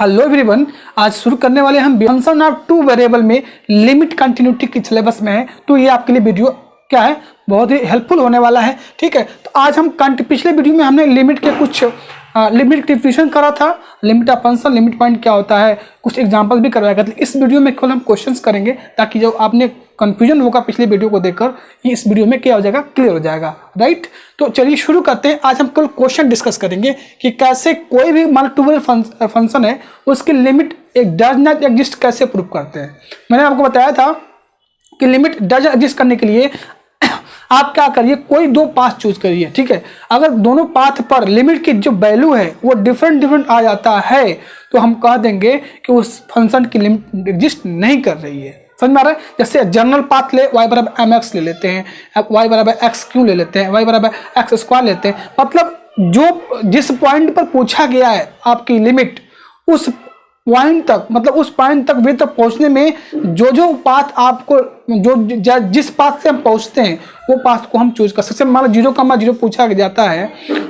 Hello everyone, आज शुरू करने वाले हम फंक्शन ऑफ टू वेरिएबल में लिमिट कंटिन्यूटी के सिलेबस में है। तो ये आपके लिए वीडियो क्या है, बहुत ही हेल्पफुल होने वाला है। ठीक है, तो आज हम पिछले वीडियो में हमने लिमिट के कुछ लिमिट डिफिनेशन करा था, limit of function, limit point क्या होता है, कुछ एग्जांपल भी करवाया गया। इस वीडियो में केवल हम क्वेश्चंस करेंगे ताकि जो आपने कंफ्यूजन होगा पिछले वीडियो को देखकर, ये इस वीडियो में क्या हो जाएगा, क्लियर हो जाएगा। राइट, तो चलिए शुरू करते हैं। आज हम केवल क्वेश्चन डिस्कस करेंगे कि कैसे कोई भी मल्टीपल फंक्शन है उसकी लिमिट एक डज नॉट एग्जिस्ट कैसे प्रूव करते हैं। मैंने आपको बताया था कि लिमिट डज एग्जिस्ट करने के लिए आप क्या करिए, कोई दो पाथ चूज करिए। ठीक है, अगर दोनों पाथ पर लिमिट की जो वैल्यू है वो डिफरेंट आ जाता है तो हम कह देंगे कि उस फंक्शन की लिमिट एग्जिस्ट नहीं कर रही है। समझ में आ रहा है? जैसे जनरल पाथ ले y बराबर mx ले लेते हैं, y बराबर एक्स क्यू ले लेते हैं, y बराबर एक्स स्क्वायर लेते हैं। मतलब जो जिस पॉइंट पर पूछा गया है आपकी लिमिट, उस पॉइंट तक, मतलब उस पॉइंट तक वे तक पहुंचने में जो पाथ आपको जिस पाथ से हम पहुंचते हैं वो पाथ को हम चूज कर सकते हैं। मान लो 0,0 पूछा जाता है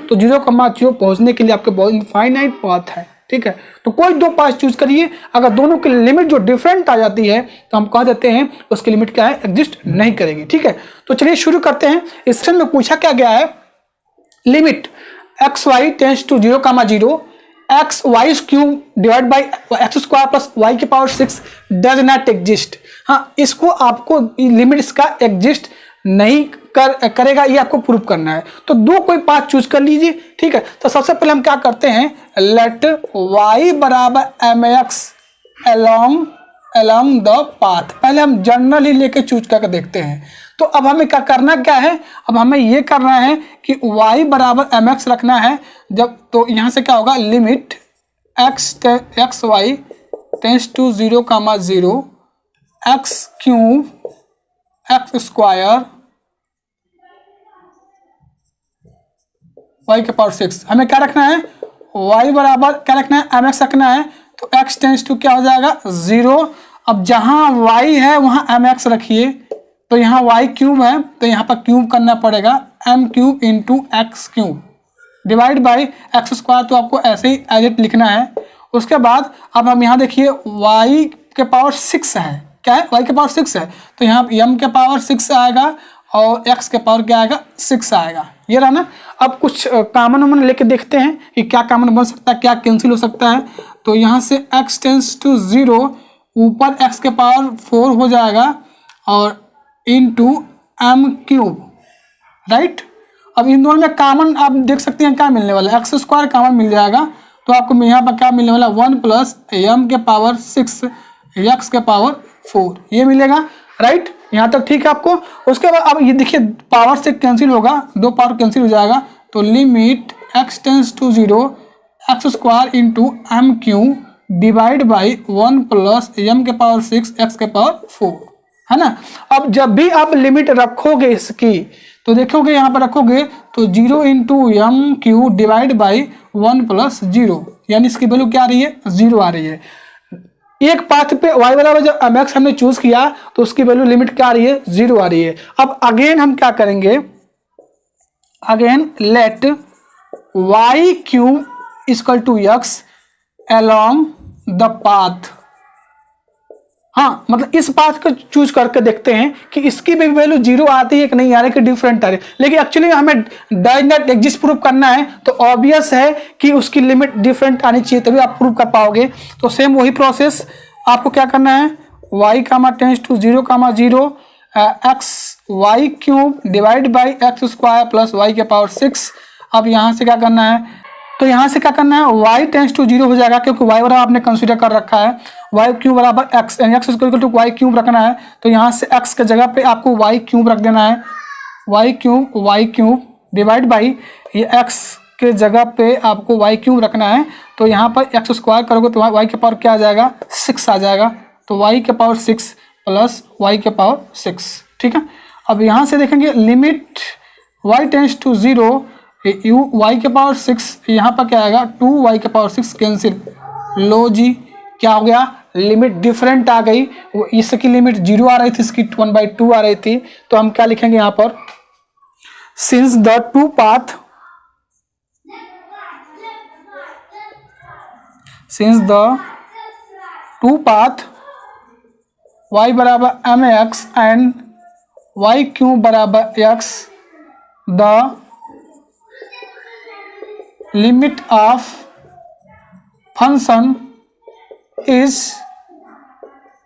तो 0,0 पहुंचने के लिए आपके बहुत इनफाइनाइट पाथ है। ठीक है, तो कोई दो पाथ चूज करिए। अगर दोनों की लिमिट जो डिफरेंट आ जाती है तो हम कह देते हैं उसकी लिमिट क्या है, एग्जिस्ट नहीं करेगी। ठीक है, तो चलिए शुरू करते हैं। इस क्वेश्चन में पूछा क्या गया है, limit x y tends to 0,0 x y cube divide by x square plus y के पावर 6 डज नॉट एग्जिस्ट। हाँ, इसको आपको लिमिट इसका एग्जिस्ट नहीं करेगा, ये आपको प्रूव करना है। तो दो कोई पाथ चूज कर लीजिए। ठीक है, तो सबसे पहले हम क्या करते हैं, लेट y बराबर m x along the path. पहले हम जनरली लेके चूज करके देखते हैं। तो अब हमें क्या करना क्या है, अब हमें ये करना है कि y बराबर एम एक्स रखना है। जब तो यहाँ से क्या होगा, limit x y tends to 0,0 x cube x square y के पावर 6। हमें क्या रखना है, y बराबर क्या रखना है, एम एक्स रखना है। तो x टेंस टू क्या हो जाएगा, 0। अब जहाँ y है वहाँ एम एक्स रखिए, तो यहाँ y क्यूब है तो यहाँ पर क्यूब करना पड़ेगा, m cube into x cube divide by x square. तो आपको ऐसे ही एज इट लिखना है। उसके बाद अब हम यहाँ देखिए y के पावर 6 है, क्या है, y के पावर 6 है तो यहाँ m के पावर 6 आएगा और x के पावर क्या आएगा, 6 आएगा। ये रहा ना। अब कुछ कॉमन वमन लेके देखते हैं कि क्या कॉमन बन सकता है, क्या कैंसिल हो सकता है। तो यहाँ से x टेंस टू 0 ऊपर x के पावर 4 हो जाएगा और इनटू m क्यूब। राइट, अब इन दोनों में कॉमन आप देख सकते हैं क्या मिलने वाला है, एक्स स्क्वायर कॉमन मिल जाएगा। तो आपको यहाँ पर क्या मिलने वाला, 1 प्लस m के पावर 6 x के पावर 4 ये मिलेगा। राइट, यहाँ तक ठीक है आपको। उसके बाद अब ये देखिए पावर से कैंसिल होगा, दो पावर कैंसिल हो जाएगा। तो limit x tends to 0 x square into m cube divide by 1 plus m के पावर 6 x के पावर 4 है ना। अब जब भी आप लिमिट रखोगे इसकी तो देखोगे यहाँ पर रखोगे तो 0 into m cube divide by 1 plus 0, यानी इसकी वैल्यू क्या आ रही है, 0 आ रही है। एक पाथ पे y बराबर जब एम एक्स हमने चूज किया तो उसकी वैल्यू लिमिट क्या आ रही है, 0 आ रही है। अब अगेन हम क्या करेंगे, again let y cube equal to x along the path. हाँ, मतलब इस पाथ को चूज करके देखते हैं कि इसकी भी वैल्यू 0 आती है कि नहीं आ रही, कि डिफरेंट आ रही है। लेकिन एक्चुअली हमें डज नॉट एग्जिस्ट प्रूव करना है तो ऑब्वियस है कि उसकी लिमिट डिफरेंट आनी चाहिए, तभी आप प्रूव कर पाओगे। तो सेम वही प्रोसेस आपको क्या करना है, y tends to 0,0 x y cube divide by x square plus y के पावर 6। अब यहाँ से क्या करना है, तो यहाँ से क्या करना है, y टेंस टू 0 हो जाएगा क्योंकि y बराबर आपने कंसीडर कर रखा है, y क्यूब बराबर x, x equal to y cube रखना है। तो यहाँ से x के जगह पे आपको y क्यूब रख देना है, y क्यूब डिवाइड बाई ये x के जगह पे आपको y क्यूब रखना है। तो यहाँ पर x स्क्वायर करोगे तो y के पावर क्या आ जाएगा, 6 आ जाएगा। तो y के पावर 6 प्लस y के पावर 6। ठीक है, अब यहाँ से देखेंगे limit y tends to 0 y के पावर 6, यहाँ पर क्या आएगा, 2y के पावर 6 कैंसिल। लो जी, क्या हो गया, लिमिट डिफरेंट आ गई। इसकी लिमिट 0 आ रही थी, इसकी 1/2 आ रही थी। तो हम क्या लिखेंगे यहाँ पर, since the two path since the two path y बराबर mx एंड y क्यूब बराबर x, the limit of function is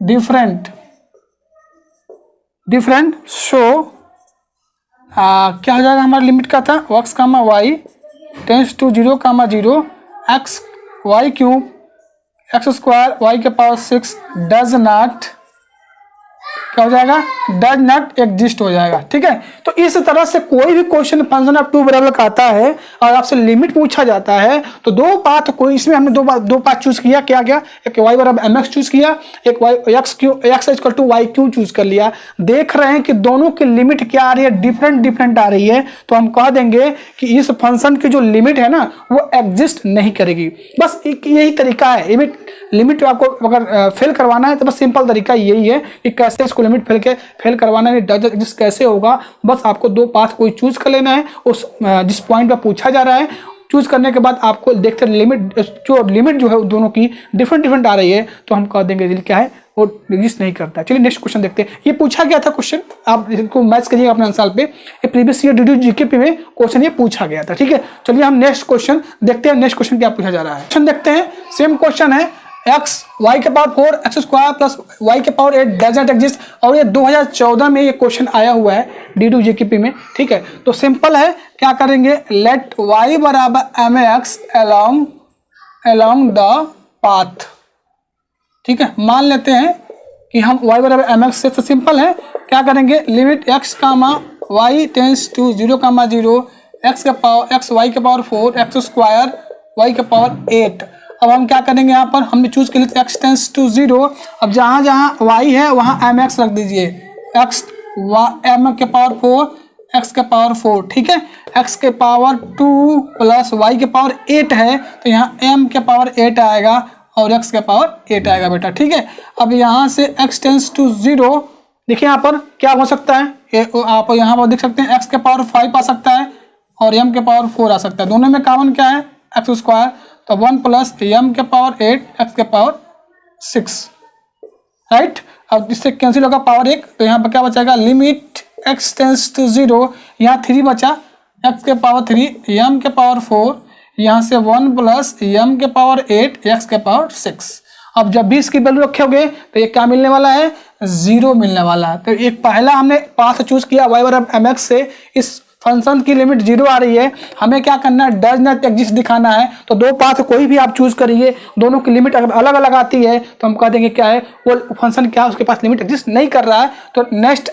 different so क्या हो जाएगा, हमारा लिमिट का था x comma y tends to 0 comma 0 x y cube x square y के power 6 does not क्या हो जाएगा, डज नॉट एग्जिस्ट हो जाएगा। ठीक है, तो इस तरह से कोई भी question function of two variable का आता है और आपसे लिमिट पूछा जाता है तो दो पाथ कोई, इसमें हमने दो पाथ चूज किया, क्या क्या, एक y बराबर mx चूज किया, एक x equal to y cube choose कर लिया। देख रहे हैं कि दोनों की लिमिट क्या आ रही है, डिफरेंट आ रही है, तो हम कह देंगे कि इस फंक्शन की जो लिमिट है ना वो एग्जिस्ट नहीं करेगी। बस यही तरीका है, लिमिट आपको अगर फेल करवाना है तो बस सिंपल तरीका यही है कि कैसे इसको लिमिट फेल करवाना है, डज एग्जिस्ट कैसे होगा। बस आपको दो पाथ कोई चूज कर लेना है, उस जिस पॉइंट पर पूछा जा रहा है चूज करने के बाद आपको देखते लिमिट जो है दोनों की डिफरेंट आ रही है तो हम कह देंगे क्या है, वो एग्जिस्ट नहीं करता। चलिए नेक्स्ट क्वेश्चन देखते हैं। ये पूछा गया था क्वेश्चन, आप इसको मैच करिएगा अपने आंसर पे, ये प्रीवियस ईयर DDU GK में क्वेश्चन ये पूछा गया था। ठीक है, चलिए हम नेक्स्ट क्वेश्चन देखते हैं, नेक्स्ट क्वेश्चन क्या पूछा जा रहा है। क्वेश्चन देखते हैं, सेम क्वेश्चन है, x y के power 4 x square plus y के पावर 8 डज नॉट एग्जिस्ट, और ये 2014 में ये क्वेश्चन आया हुआ है DDU GK में। ठीक है, तो सिंपल है, क्या करेंगे, लेट y बराबर mx along द पाथ। ठीक है, मान लेते हैं कि हम y बराबर mx से, तो सिंपल है, क्या करेंगे, limit x comma y tends to 0 comma 0 x y के पावर 4 x स्क्वायर y के पावर 8। अब हम क्या करेंगे, यहाँ पर हमने चूज कर लिया x टेंस टू 0। अब जहाँ जहाँ y है वहाँ mx रख दीजिए, m के पावर 4 x के पावर 4। ठीक है, x के पावर 2 प्लस y के पावर 8 है तो यहाँ m के पावर 8 आएगा और x के पावर 8 आएगा बेटा। ठीक है, अब यहाँ से x टेंस टू 0, देखिए यहाँ पर क्या हो सकता है, आप यहाँ पर देख सकते हैं x के पावर 5 आ सकता है और m के पावर 4 आ सकता है। दोनों में कॉमन क्या है, x स्क्वायर, तो 1 प्लस m के पावर 8 x के पावर 6, राइट। अब इससे कैंसिल होगा पावर 1, तो यहाँ पर क्या बचेगा, लिमिट x टेंस टू 0, यहाँ 3 बचा, x के पावर 3 m के पावर 4, यहाँ से 1 प्लस m के पावर 8 x के पावर 6। अब जब भी इसकी वैल्यू रखोगे तो ये क्या मिलने वाला है, 0 मिलने वाला है। तो एक पहला हमने पाथ चूज किया y बराबर mx से, इस फंक्शन की लिमिट 0 आ रही है, हमें क्या करना है, डज नॉट एग्जिस्ट दिखाना है। तो दो पाथ कोई भी आप चूज करिए, दोनों की लिमिट अगर अलग अलग आती है तो हम कह देंगे क्या है, वो फंक्शन क्या है, उसके पास लिमिट एग्जिस्ट नहीं कर रहा है। तो नेक्स्ट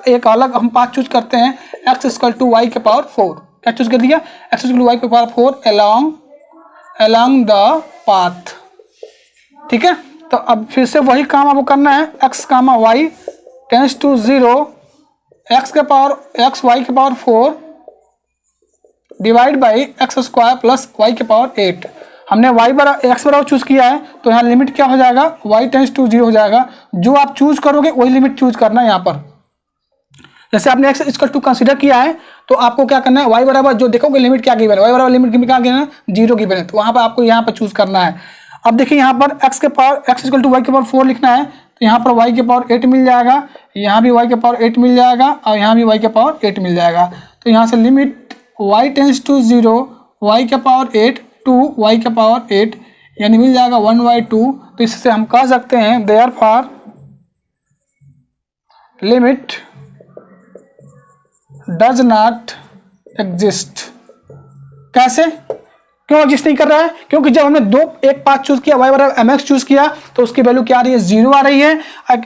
एक अलग हम पाथ चूज करते हैं, x इक्वल टू y के पावर 4, क्या चूज कर दिया, x इक्वल टू y के पावर 4 along द पाथ। ठीक है, तो अब फिर से वही काम आपको करना है, x comma y tends to 0 x y के power 4 divide by x square plus y के पावर 8। हमने x बराबर चूज किया है तो यहाँ लिमिट क्या हो जाएगा, y टेंस टू 0 हो जाएगा। जो आप चूज करोगे वही लिमिट चूज करना है। यहाँ पर जैसे आपने x इक्वल टू कंसीडर किया है तो आपको क्या करना है, y बराबर जो देखोगे लिमिट क्या गिवन है, y बराबर लिमिट क्या गिवन है, 0 गिवन है, तो वहाँ पर आपको यहाँ पर चूज करना है। अब देखिए यहाँ पर x इक्वल टू y के पावर 4 लिखना है, तो यहाँ पर y के पावर 8 मिल जाएगा, यहाँ भी y के पावर 8 मिल जाएगा और यहाँ भी y के पावर 8 मिल जाएगा। तो यहाँ से limit y tends to 0 y के पावर 8 टू y के पावर 8 यानी मिल जाएगा 1/2। तो इससे हम कह सकते हैं therefore limit does not exist. कैसे, क्यों एग्जिस्ट नहीं कर रहा है, क्योंकि जब हमने एक पाथ चूज किया y बराबर mx चूज किया तो उसकी वैल्यू क्या आ रही है, 0 आ रही है।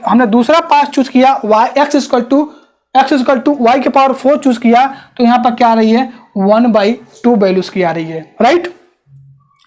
हमने दूसरा पाथ चूज किया x इक्वल टू y के पावर 4 चूज किया तो यहाँ पर क्या आ रही है, 1/2 वैल्यूज की आ रही है, राइट।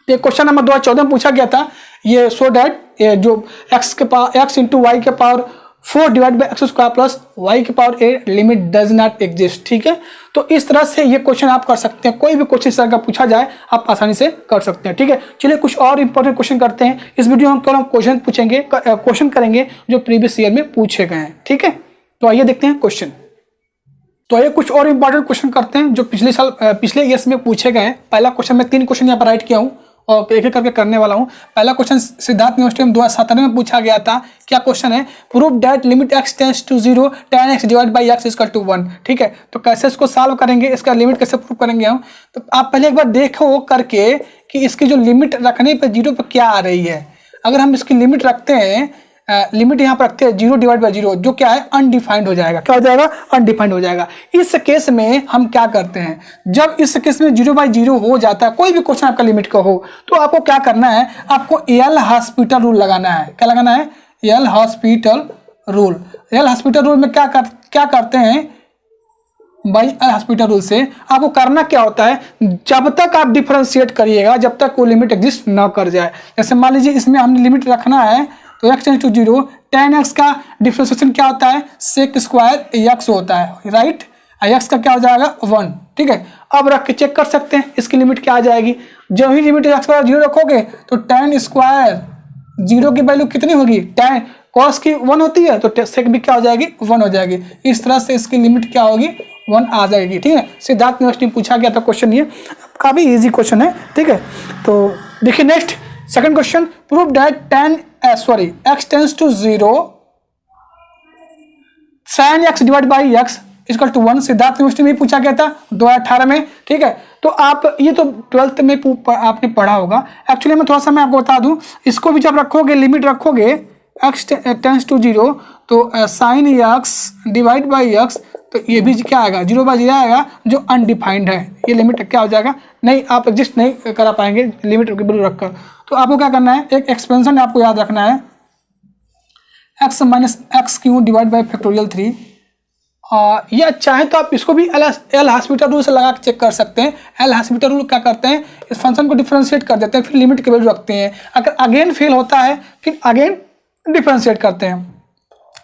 तो क्वेश्चन नंबर 2014 में पूछा गया था, ये सो डैट जो x इंटू वाई के power 4 divide by x square plus y के power 8 limit does not exist. ठीक है, तो इस तरह से ये क्वेश्चन आप कर सकते हैं, कोई भी क्वेश्चन इस तरह का पूछा जाए आप आसानी से कर सकते हैं। ठीक है, चलिए कुछ और इंपॉर्टेंट क्वेश्चन करते हैं। इस वीडियो में केवल हम क्वेश्चन करेंगे जो प्रीवियस ईयर में पूछे गए हैं। ठीक है, तो आइए देखते हैं क्वेश्चन। तो ये कुछ और इंपॉर्टेंट क्वेश्चन करते हैं जो पिछले ईयर्स में पूछे गए हैं। पहला क्वेश्चन मैं 3 क्वेश्चन यहाँ पर राइट किया हूँ, और एक एक करके करने वाला हूँ। पहला क्वेश्चन सिद्धार्थ यूनिवर्सिटी में 2017 में पूछा गया था। क्या क्वेश्चन है? Prove that limit x tends to 0 tan x divide by x equal to 1। ठीक है, तो कैसे इसको सॉल्व करेंगे, इसका लिमिट कैसे प्रूव करेंगे हम, तो आप पहले एक बार देखो करके कि इसकी जो लिमिट रखने पर 0 पर क्या आ रही है। अगर हम इसकी लिमिट रखते हैं, लिमिट यहाँ पर रखते हैं 0 डिवाइड बाई 0, जो क्या है अनडिफाइंड हो जाएगा। क्या हो जाएगा? अनडिफाइंड हो जाएगा। इस केस में हम क्या करते हैं, जब इस केस में 0 बाई 0 हो जाता है, कोई भी क्वेश्चन आपका लिमिट का हो, तो आपको क्या करना है, आपको एल हॉस्पिटल रूल लगाना है। क्या लगाना है? L hospital rule. L hospital rule में क्या करते हैं भाई, एल हॉस्पिटल रूल से आपको करना क्या होता है, जब तक आप डिफरेंशिएट करिएगा, जब तक वो लिमिट एग्जिस्ट ना कर जाए। जैसे मान लीजिए इसमें हमने लिमिट रखना है, तो x tends to 0 tan x का डिफरेंशिएशन क्या होता है, sec स्क्वायर x होता है, राइट। x का क्या हो जाएगा 1। ठीक है, अब रख के चेक कर सकते हैं इसकी लिमिट क्या आ जाएगी। जब ही लिमिट x स्क्वायर 0 रखोगे तो tan स्क्वायर 0 की वैल्यू कितनी होगी, tan cos की 1 होती है, तो sec भी क्या हो जाएगी 1 हो जाएगी। इस तरह से इसकी लिमिट क्या होगी 1 आ जाएगी। ठीक है, सिद्धार्थ यूनिवर्सिटी में पूछा गया था क्वेश्चन, ये काफी इजी क्वेश्चन है। ठीक है, तो देखिए next second question, prove that x tends to 0 sin x divide by x equal to 1। Siddharth university में पूछा गया था 2018 में। ठीक है, तो आप ये तो 12th में आपने पढ़ा होगा। एक्चुअली मैं थोड़ा सा मैं आपको बता दूं, इसको भी जब रखोगे, लिमिट रखोगे x टेंड्स टू 0, तो sin x divide by x, तो ये भी क्या आएगा 0 बाई 0 आएगा, जो अनडिफाइंड है। ये लिमिट क्या हो जाएगा, नहीं आप एग्जिस्ट नहीं करा पाएंगे लिमिट रखकर। तो आपको क्या करना है, एक एक्सपेंशन आपको याद रखना है, x minus x Q divide by factorial 3। ये अच्छा है, तो आप इसको भी एल हॉस्पिटल रूल से लगा के चेक कर सकते हैं। एल हॉस्पिटल रूल क्या करते हैं, इस फंक्शन को डिफरेंशिएट कर देते हैं, फिर लिमिट की वैल्यू रखते हैं। अगर अगेन फेल होता है फिर अगेन डिफरेंशिएट करते हैं।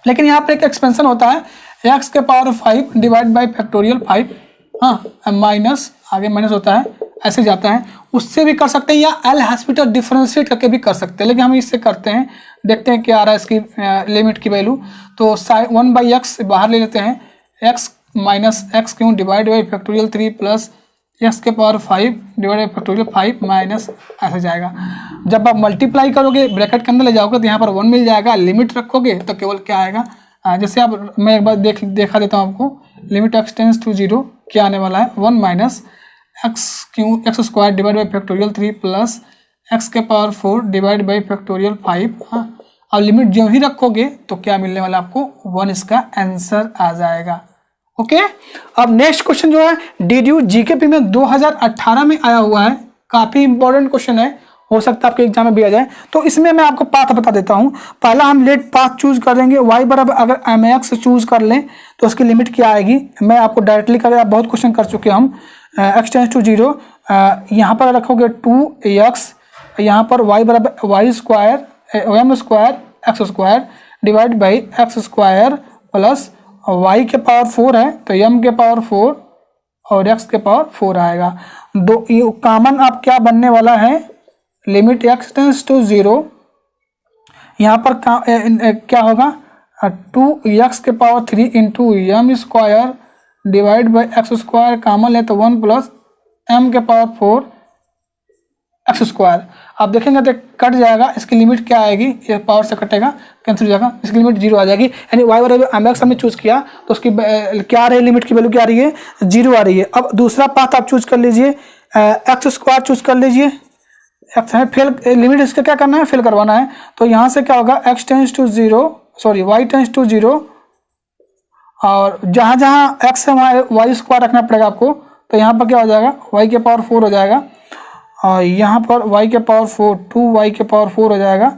लेकिन यहाँ पर एक एक्सपेंशन होता है, x के पावर 5 डिवाइड बाई फैक्टोरियल 5, हाँ माइनस, आगे माइनस होता है, ऐसे जाता है, उससे भी कर सकते हैं, या एल हॉस्पिटल डिफरेंशिएट करके भी कर सकते हैं। लेकिन हम इससे करते हैं, देखते हैं क्या आ रहा है इसकी लिमिट की वैल्यू। तो 1 बाई एक्स बाहर ले लेते हैं, x minus x Q divide by factorial 3 plus x के power 5 divide by factorial 5 minus, ऐसे जाएगा। जब आप मल्टीप्लाई करोगे, ब्रैकेट के अंदर ले जाओगे, तो यहाँ पर 1 मिल जाएगा। लिमिट रखोगे तो केवल क्या आएगा, जैसे आप, मैं एक बार देखा देता हूँ आपको, लिमिट x टेंड्स टू 0 क्या आने वाला है, 1 minus x square divide by factorial 3 plus x के पावर 4 डिवाइड बाई फैक्टोरियल 5। हाँ, और लिमिट जो ही रखोगे तो क्या मिलने वाला आपको 1, इसका आंसर आ जाएगा। ओके, अब नेक्स्ट क्वेश्चन जो है डीडीयू जीकेपी में 2018 में आया हुआ है, काफी इंपॉर्टेंट क्वेश्चन है, हो सकता है आपके एग्जाम में भी आ जाए। तो इसमें मैं आपको पाथ बता देता हूँ। पहला हम लेट पाथ चूज कर देंगे, y बराबर अगर mx चूज कर लें तो उसकी लिमिट क्या आएगी, मैं आपको डायरेक्टली कर, आप बहुत क्वेश्चन कर चुके हैं हम। x टेंड्स टू 0, यहाँ पर रखोगे 2x, यहाँ पर y बराबर y square m square x square divide by x square plus y के पावर 4 है, तो m के पावर 4 और x के पावर 4 आएगा। दो कॉमन आप क्या बनने वाला है, लिमिट x टेंड्स टू 0, यहाँ पर क्या होगा 2x के power 3 into m square divide by x square, common है तो 1 प्लस m के पावर 4 एक्स स्क्वायर। आप देखेंगे तो कट जाएगा, इसकी लिमिट क्या आएगी, ये पावर से कटेगा, कैंसिल हो जाएगा, इसकी लिमिट 0 आ जाएगी। यानी y बराबर mx हमने चूज किया तो उसकी क्या आ रही है, लिमिट की वैल्यू क्या आ रही है 0 आ रही है। अब दूसरा पाथ आप चूज कर लीजिए, एक्स स्क्वायर चूज कर लीजिए, एक्स है फेल, लिमिट इसका क्या करना है, फेल करवाना है। तो यहाँ से क्या होगा, x tends to 0, sorry y tends to 0, और जहाँ जहाँ x है वहाँ वाई स्क्वायर रखना पड़ेगा आपको। तो यहाँ पर क्या हो जाएगा, y के पावर 4 हो जाएगा, और यहाँ पर y के पावर 4 2y के पावर 4 हो जाएगा,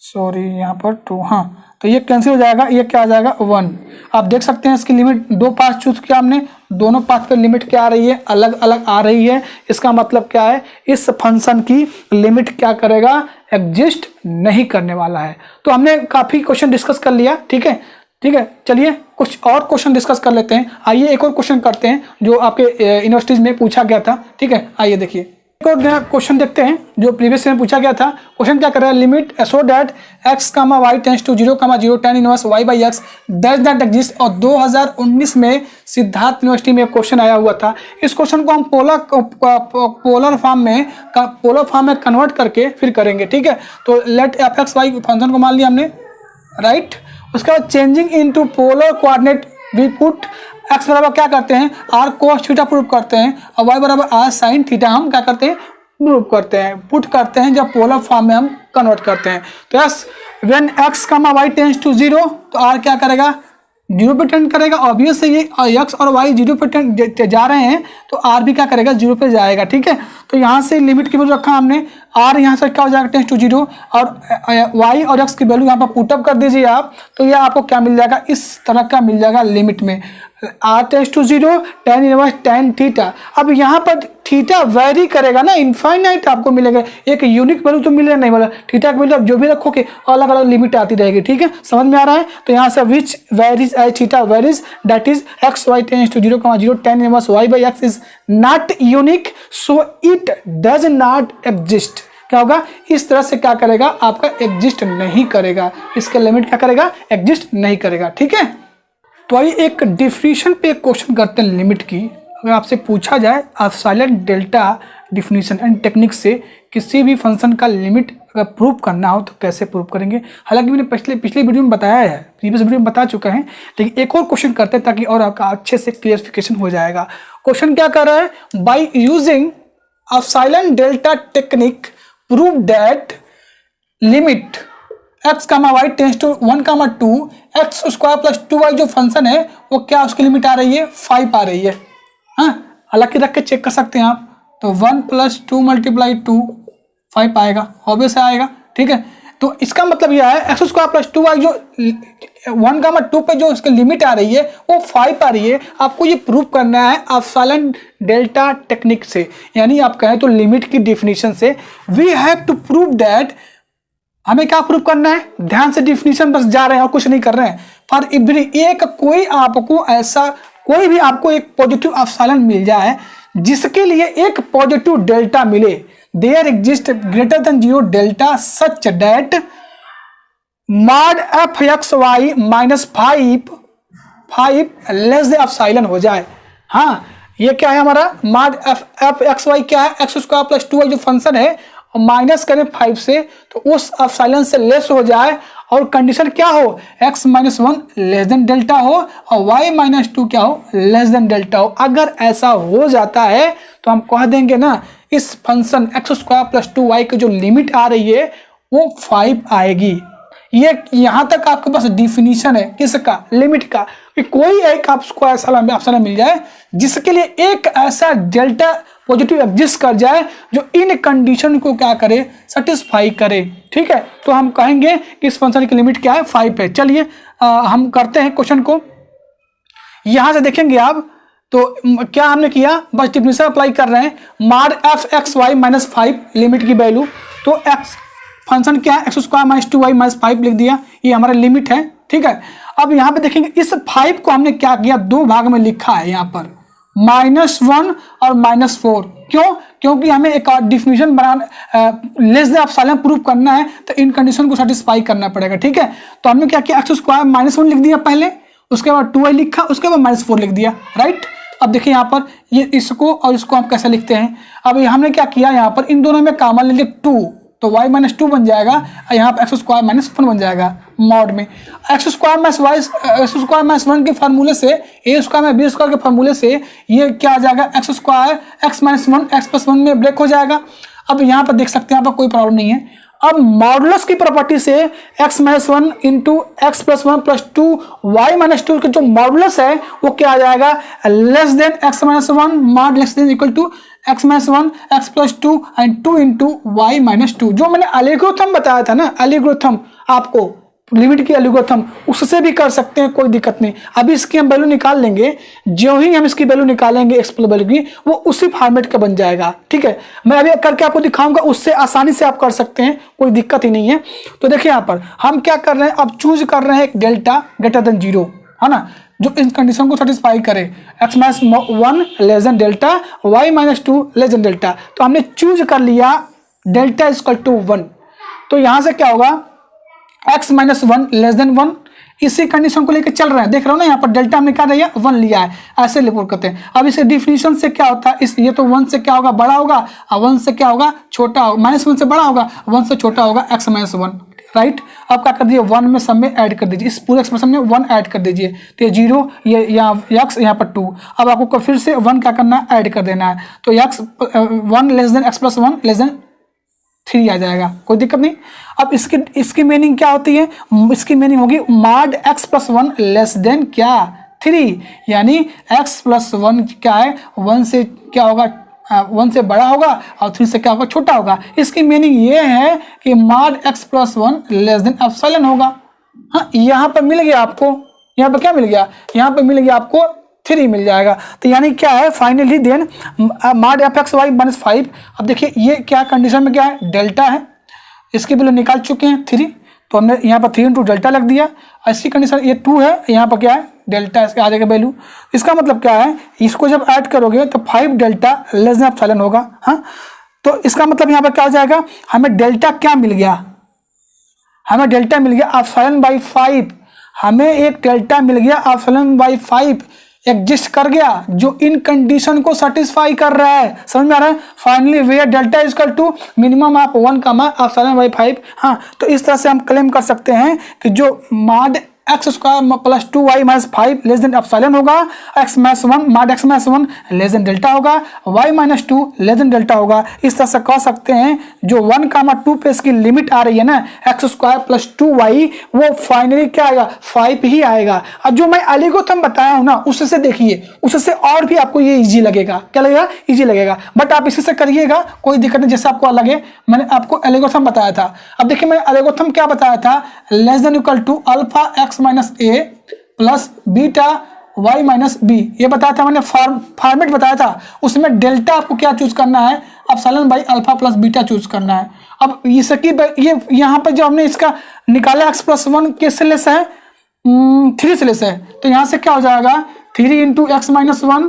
सॉरी यहाँ पर 2, हाँ, तो ये कैंसिल हो जाएगा, ये क्या आ जाएगा 1। आप देख सकते हैं इसकी लिमिट, दो पाथ चूज किया हमने, दोनों पाथ पे लिमिट क्या आ रही है, अलग अलग आ रही है। इसका मतलब क्या है, इस फंक्शन की लिमिट क्या करेगा, एग्जिस्ट नहीं करने वाला है। तो हमने काफ़ी क्वेश्चन डिस्कस कर लिया, ठीक है, ठीक है। चलिए कुछ और क्वेश्चन डिस्कस कर लेते हैं। आइए एक और क्वेश्चन करते हैं जो आपके यूनिवर्सिटीज में पूछा गया था, ठीक है। आइए देखिए एक और नया क्वेश्चन देखते हैं जो प्रीवियस में पूछा गया था। क्वेश्चन क्या कर रहा है, limit so that x, y tends to 0, 0 tan inverse y by x does not exist. और 2019 में सिद्धार्थ यूनिवर्सिटी में एक क्वेश्चन आया हुआ था। इस क्वेश्चन को हम पोलर फॉर्म में कन्वर्ट करके फिर करेंगे, ठीक है। तो let f x y function को मान लिया हमने, राइट। उसके बाद changing into polar coordinate we put x बराबर क्या करते हैं, आर कोस थीटा प्रूव करते हैं, और वाई बराबर आर साइन थीटा हम क्या करते हैं, प्रूव करते हैं, पुट करते हैं जब पोलर फॉर्म में हम कन्वर्ट करते हैं। तो यस व्हेन एक्स कमा वाई टेंड्स टू 0 तो आर क्या करेगा, 0 पे टेंड करेगा। ऑब्वियस है ये एक्स और वाई 0 पे जा रहे हैं तो आर भी क्या करेगा, 0 पे जाएगा, ठीक है। तो यहाँ से लिमिट की वैल्यू रखा हमने, आर यहाँ से क्या हो जाएगा, टेंड्स टू 0, और वाई और एक्स की वैल्यू यहाँ पर पुटअप कर दीजिए आप, तो ये आपको क्या मिल जाएगा, इस तरह का मिल जाएगा लिमिट में, r tends to 0 tan inverse tan theta. अब यहाँ पर थीटा वेरी करेगा ना, इनफाइनाइट आपको मिलेगा, एक यूनिक वैल्यू तो मिलेगा नहीं, वाला थीटा की वैल्यू आप जो भी रखोगे अलग अलग लिमिट आती रहेगी, ठीक है, समझ में आ रहा है। तो यहाँ से which varies as theta varies that is x y tends to 0,0 tan inverse y by x is not unique so it does not exist. क्या होगा, इस तरह से क्या करेगा, आपका एग्जिस्ट नहीं करेगा, इसका लिमिट क्या करेगा, एग्जिस्ट नहीं करेगा, ठीक है। तो आइए एक डिफिनीशन पे एक क्वेश्चन करते हैं लिमिट की। अगर आपसे पूछा जाए epsilon delta definition and technique से किसी भी फंक्शन का लिमिट अगर प्रूव करना हो तो कैसे प्रूव करेंगे। हालांकि मैंने पिछले वीडियो में बताया है, प्रीवियस वीडियो में बता चुका है, लेकिन एक और क्वेश्चन करते हैं ताकि और आपका अच्छे से क्लियरिफिकेशन हो जाएगा। क्वेश्चन क्या कर रहा है, by using epsilon delta technique prove that limit x comma y tends to 1,2 x square plus 2y जो फंक्शन है वो क्या उसकी लिमिट आ रही है, 5 आ रही है। हाँ, हालांकि रख के चेक कर सकते हैं आप, तो 1 + 2 × 2 5 आएगा, ऑब्वियस आएगा, ठीक है। तो इसका मतलब यह है एक्स स्क्वायर प्लस 2y जो 1,2 पे जो उसकी लिमिट आ रही है वो 5 आ रही है। आपको ये प्रूव करना है एप्सिलॉन डेल्टा टेक्निक से, यानी आप कहें तो लिमिट की डिफिनीशन से। We have to prove that, हमें क्या प्रूव करना है, ध्यान से डिफिनीशन बस जा रहे हैं और कुछ नहीं कर रहे हैं। फॉर एवरी एक कोई आपको ऐसा कोई भी आपको एक पॉजिटिव एप्सिलॉन मिल जाए जिसके लिए एक पॉजिटिव डेल्टा मिले, there exist greater than 0 delta such that mod f x y -5 less than epsilon हो जाए। हाँ, ये क्या है हमारा माड एफ एक्स वाई क्या है, एक्स स्क्वायर प्लस 2y जो फंक्शन है और माइनस करें 5 से तो उस एप्सिलॉन से लेस हो जाए, और कंडीशन क्या हो, x - 1 लेस देन डेल्टा हो और y - 2 क्या हो, लेस देन डेल्टा हो। अगर ऐसा हो जाता है तो हम कह देंगे ना इस function x square plus 2y की जो लिमिट आ रही है वो 5 आएगी। ये यहाँ तक आपके पास डिफिनीशन है किसका, लिमिट का, कि कोई एक आपको ऐसा एप्सिलॉन मिल जाए जिसके लिए एक ऐसा डेल्टा पॉजिटिव एग्जिस्ट कर जाए जो इन कंडीशन को क्या करे, सेटिस्फाई करे, ठीक है। तो हम कहेंगे कि इस फंक्शन की लिमिट क्या है, 5 है। चलिए हम करते हैं क्वेश्चन को, यहां से देखेंगे आप। तो क्या हमने किया, बस डिफिनीशन अप्लाई कर रहे हैं, माड एफ एक्स वाई -5 लिमिट की वैल्यू, तो एक्स फंक्शन क्या है, एक्स स्क्वायर - 2y -5 लिख दिया, ये हमारा लिमिट है, ठीक है। अब यहाँ पे देखेंगे इस 5 को हमने क्या किया, 2 भाग में लिखा है यहाँ पर, -1 और -4। क्यों, क्योंकि हमें एक डिफिनीशन बनाना लेस देन एप्सिलॉन प्रूव करना है तो इन कंडीशन को सेटिस्फाई करना पड़ेगा, ठीक है। तो हमने क्या किया, एक्स स्क्वायर -1 लिख दिया पहले, उसके बाद 2y लिखा, उसके बाद -4 लिख दिया, राइट। अब देखिए यहाँ पर ये इसको और इसको हम कैसे लिखते हैं। अब हमने क्या किया, यहाँ पर इन दोनों में कॉमन ले लिया 2, तो y - 2 बन जाएगा, यहाँ पर एक्स स्क्वायर -1 बन जाएगा मॉड में। एक्स स्क्वायर - 1 के फार्मूले से, ए स्क्वायर - बी स्क्वायर के फार्मूले से ये क्या आ जाएगा, एक्स स्क्वायर x - 1 x + 1 में ब्रेक हो जाएगा। अब यहाँ पर देख सकते हैं, यहाँ पर कोई प्रॉब्लम नहीं है। अब मॉडुलस की प्रॉपर्टी से x - 1 × x + 1 + 2 y - 2 का जो मॉडुलस है वो क्या आ जाएगा, less than x - 1 mod less than equal to x - 1 x + 2 and 2 × y - 2, जो मैंने एल्गोरिथम बताया था ना, एल्गोरिथम आपको लिमिट की एल्गोरिथम, उससे भी कर सकते हैं, कोई दिक्कत नहीं। अभी इसकी हम वैल्यू निकाल लेंगे, जो ही हम इसकी वैल्यू निकालेंगे एक्सप्लेन वैल्यू की, वो उसी फॉर्मेट का बन जाएगा, ठीक है। मैं अभी करके आपको दिखाऊंगा, उससे आसानी से आप कर सकते हैं, कोई दिक्कत ही नहीं है। तो देखिए यहाँ पर हम क्या कर रहे हैं, अब चूज कर रहे हैं एक डेल्टा ग्रेटर देन 0, है ना, जो इन कंडीशन को सेटिस्फाई करे, x - 1 less than delta, y - 2 less than delta. तो हमने चूज कर लिया डेल्टा = 1। तो यहाँ से क्या होगा, x - 1 लेस देन 1, इसी कंडीशन को लेकर चल रहे हैं, देख रहे हो ना, यहाँ पर डेल्टा हमने क्या दिया 1 लिया है, ऐसे रिपोर्ट करते हैं। अब इसे डिफिनीशन से क्या होता है, इस ये तो 1 से क्या होगा बड़ा होगा और 1 से क्या होगा छोटा होगा, -1 से बड़ा होगा 1 से छोटा होगा x - 1, राइट। अब क्या कर दीजिए 1 में सब में ऐड कर दीजिए, इस पूरे एक्सप्रेशन में 1 ऐड कर दीजिए, तो ये 0 ये यहाँ x यहाँ पर 2। अब आपको फिर से 1 क्या करना है ऐड कर देना है, तो x 1 less than x + 1 less than 3 आ जाएगा, कोई दिक्कत नहीं। अब इसकी मीनिंग क्या होती है, इसकी मीनिंग होगी mod x + 1 लेस देन क्या 3, यानी x + 1 क्या है 1 से क्या होगा 1 से बड़ा होगा और 3 से क्या होगा छोटा होगा। इसकी मीनिंग ये है कि mod x + 1 less than epsilon होगा। हाँ, यहाँ पर मिल गया आपको, यहाँ पर क्या मिल गया, यहाँ पर मिल गया आपको 3 मिल जाएगा। तो यानी क्या है फाइनली देन mod fxy - 5। अब देखिए ये क्या कंडीशन में क्या है डेल्टा है, इसकी वैल्यू निकाल चुके हैं 3, तो हमने यहाँ पर 3 × डेल्टा लग दिया। ऐसी कंडीशन ये 2 है, यहाँ पर क्या है डेल्टा, इसके आ जाएगा वैल्यू। इसका मतलब क्या है, इसको जब ऐड करोगे तो 5 डेल्टा लेस देन एप्सिलॉन होगा। हाँ, तो इसका मतलब यहाँ पर क्या हो जाएगा, हमें डेल्टा क्या मिल गया, हमें डेल्टा मिल गया ε/5, हमें एक डेल्टा मिल गया ε/5 एग्जिस्ट कर गया जो इन कंडीशन को सेटिस्फाई कर रहा है। समझ में आ रहा है, finally where delta is equal to minimum of 1 ε/5। हाँ, तो इस तरह से हम क्लेम कर सकते हैं कि जो mod x² + 2y - 5 less than epsilon होगा, x - 1 mod x - 1 less than delta होगा, y - 2 लेस देन डेल्टा होगा। इस तरह से कह सकते हैं जो 1, 2 पे इसकी लिमिट आ रही है ना x² + 2y, वो फाइनली क्या आएगा 5 ही आएगा। और जो मैं एल्गोरिथम बताया हूँ ना उससे देखिए, उससे और भी आपको ये इजी लगेगा, क्या लगेगा इजी लगेगा। बट आप इसी से करिएगा, कोई दिक्कत नहीं, जैसे आपको लगे। मैंने आपको एल्गोरिथम बताया था, अब देखिए मैं एल्गोरिथम क्या बताया था, less than equal to alpha x - a plus beta y - b, ये बताया था मैंने, फॉर्मेट बताया था। उसमें डेल्टा आपको क्या चूज करना है, ε/α प्लस बीटा चूज करना है। अब इसकी ये यहाँ पर जो हमने इसका निकाला x + 1 किससे लेस है 3 से लेस है, तो यहाँ से क्या हो जाएगा 3 × x - 1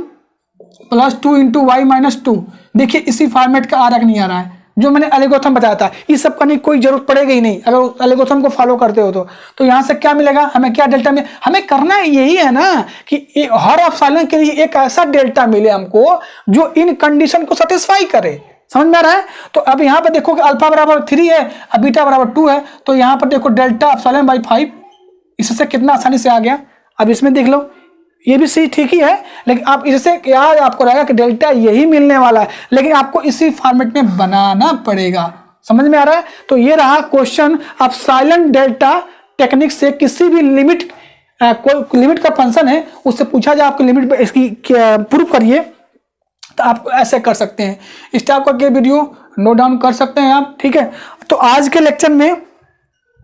प्लस 2 × y - 2। देखिए इसी फॉर्मेट का आरक नहीं आ रहा है जो मैंने एल्गोरिथम बताया था। इस सब करने की कोई जरूरत पड़ेगी ही नहीं अगर एल्गोरिथम को फॉलो करते हो तो यहाँ से क्या मिलेगा, हमें क्या डेल्टा में, हमें करना यही है ना कि हर एप्सिलॉन के लिए एक ऐसा डेल्टा मिले हमको जो इन कंडीशन को सेटिस्फाई करे। समझ में आ रहा है, तो अब यहाँ पर देखो कि अल्फा बराबर 3 है और बीटा बराबर 2 है, तो यहाँ पर देखो डेल्टा ε/5 इससे कितना आसानी से आ गया। अब इसमें देख लो ये भी सही ठीक ही है, लेकिन आप इससे क्या आपको रहेगा कि डेल्टा यही मिलने वाला है, लेकिन आपको इसी फॉर्मेट में बनाना पड़ेगा। समझ में आ रहा है, तो ये रहा क्वेश्चन। आप साइलेंट डेल्टा टेक्निक से किसी भी लिमिट, कोई लिमिट का फंक्शन है उससे पूछा जाए आपको लिमिट इसकी प्रूव करिए, तो आप ऐसे कर सकते हैं। इस टाइप करके वीडियो नोट डाउन कर सकते हैं आप, ठीक है। तो आज के लेक्चर में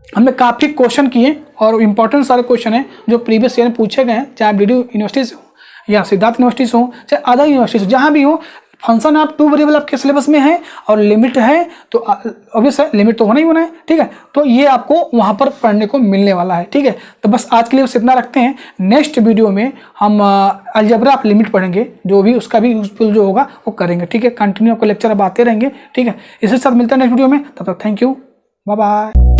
हमने काफ़ी क्वेश्चन किए और इम्पोर्टेंट सारे क्वेश्चन हैं जो प्रीवियस ईयर में पूछे गए हैं, चाहे डीडू यूनिवर्सिटी से हो या सिद्धार्थ यूनिवर्सिटी से हो, चाहे अदर यूनिवर्सिटी से, जहाँ भी हो। फंक्शन आप 2 वेरिएबल आपके सिलेबस में है और लिमिट है, तो ऑब्वियस है लिमिट तो होना ही होना है, ठीक है। तो ये आपको वहाँ पर पढ़ने को मिलने वाला है, ठीक है। तो बस आज के लिए बस इतना रखते हैं। नेक्स्ट वीडियो में हम अलजेब्रा ऑफ लिमिट पढ़ेंगे, जो भी उसका भी यूजफुल जो होगा वो करेंगे, ठीक है। कंटिन्यू आपको लेक्चर अब आते रहेंगे, ठीक है। इसी के साथ मिलते हैं नेक्स्ट वीडियो में, तब तक थैंक यू, बाय बाय।